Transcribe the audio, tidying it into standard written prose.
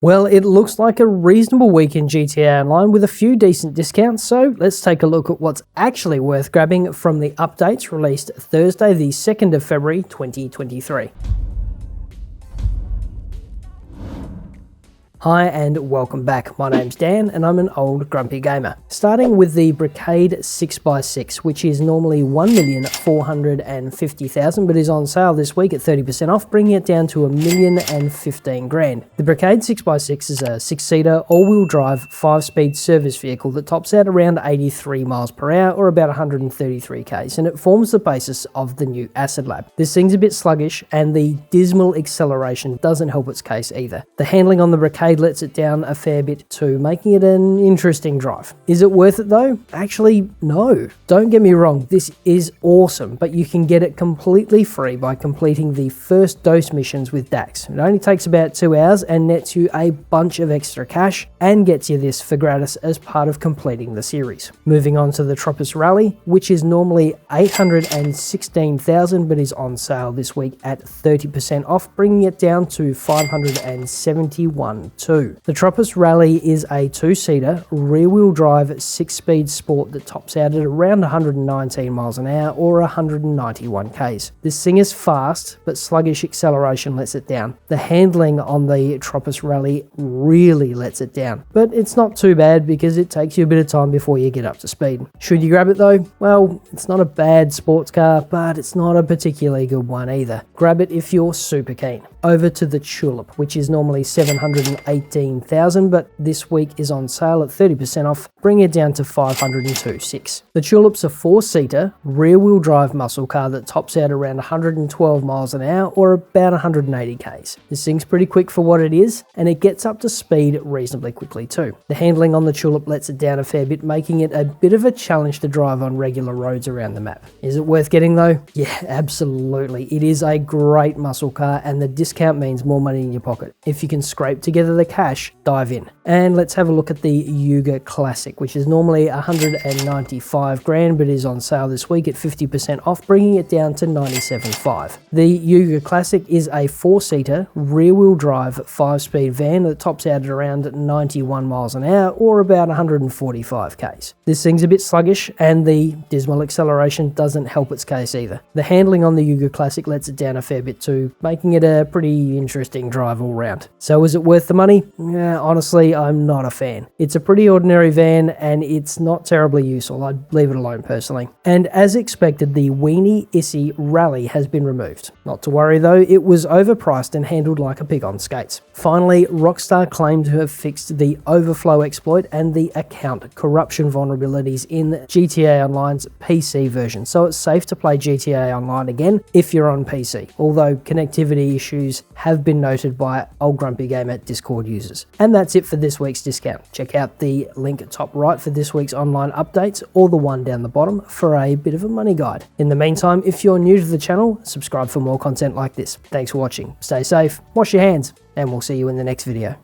Well, it looks like a reasonable week in GTA Online with a few decent discounts, so let's take a look at what's actually worth grabbing from the updates released Thursday the 2nd of February 2023. Hi and welcome back, my name's Dan and I'm an old grumpy gamer. Starting with the Brickade 6x6, which is normally 1,450,000 but is on sale this week at 30% off, bringing it down to $1,015,000. The Brickade 6x6 is a 6-seater, all-wheel drive, 5-speed service vehicle that tops out around 83 miles per hour or about 133 k's, and it forms the basis of the new Acid Lab. This thing's a bit sluggish and the dismal acceleration doesn't help its case either. The handling on the Brickade lets it down a fair bit too, making it an interesting drive. Is it worth it though? Actually, no. Don't get me wrong, this is awesome, but you can get it completely free by completing the first dose missions with Dax. It only takes about 2 hours and nets you a bunch of extra cash and gets you this for gratis as part of completing the series. Moving on to the Tropos Rallye, which is normally 816,000 but is on sale this week at 30% off, bringing it down to 571,200. The Tropos Rallye is a 2-seater, rear-wheel drive, 6-speed sport that tops out at around 119 miles an hour or 191 k's. This thing is fast, but sluggish acceleration lets it down. The handling on the Tropos Rallye really lets it down, but it's not too bad because it takes you a bit of time before you get up to speed. Should you grab it though? Well, it's not a bad sports car, but it's not a particularly good one either. Grab it if you're super keen. Over to the Tulip, which is normally 718,000 but this week is on sale at 30% off, bringing it down to 502,600. The Tulip's a 4-seater, rear-wheel drive muscle car that tops out around 112 miles an hour or about 180 k's. This thing's pretty quick for what it is, and it gets up to speed reasonably quickly too. The handling on the Tulip lets it down a fair bit, making it a bit of a challenge to drive on regular roads around the map. Is it worth getting though? Yeah, absolutely. It is a great muscle car and the discount means more money in your pocket. If you can scrape together the cash, dive in. And let's have a look at the Youga Classic, which is normally 195 grand but is on sale this week at 50% off, bringing it down to 97.5. The Youga Classic is a 4-seater, rear-wheel drive, 5-speed van that tops out at around 91 miles an hour or about 145 k's. This thing's a bit sluggish and the dismal acceleration doesn't help its case either. The handling on the Youga Classic lets it down a fair bit too, making it a pretty interesting drive all round. So is it worth the money? Yeah, honestly, I'm not a fan. It's a pretty ordinary van and it's not terribly useful. I'd leave it alone personally. And as expected, the Weenie Issy Rally has been removed. Not to worry though, it was overpriced and handled like a pig on skates. Finally, Rockstar claimed to have fixed the overflow exploit and the account corruption vulnerabilities in GTA Online's PC version, so it's safe to play GTA Online again if you're on PC, although connectivity issues have been noted by Old Grumpy Gamer Discord users. And that's it for this week's discount. Check out the link at top right for this week's online updates or the one down the bottom for a bit of a money guide. In the meantime, if you're new to the channel, subscribe for more content like this. Thanks for watching, stay safe, wash your hands, and we'll see you in the next video.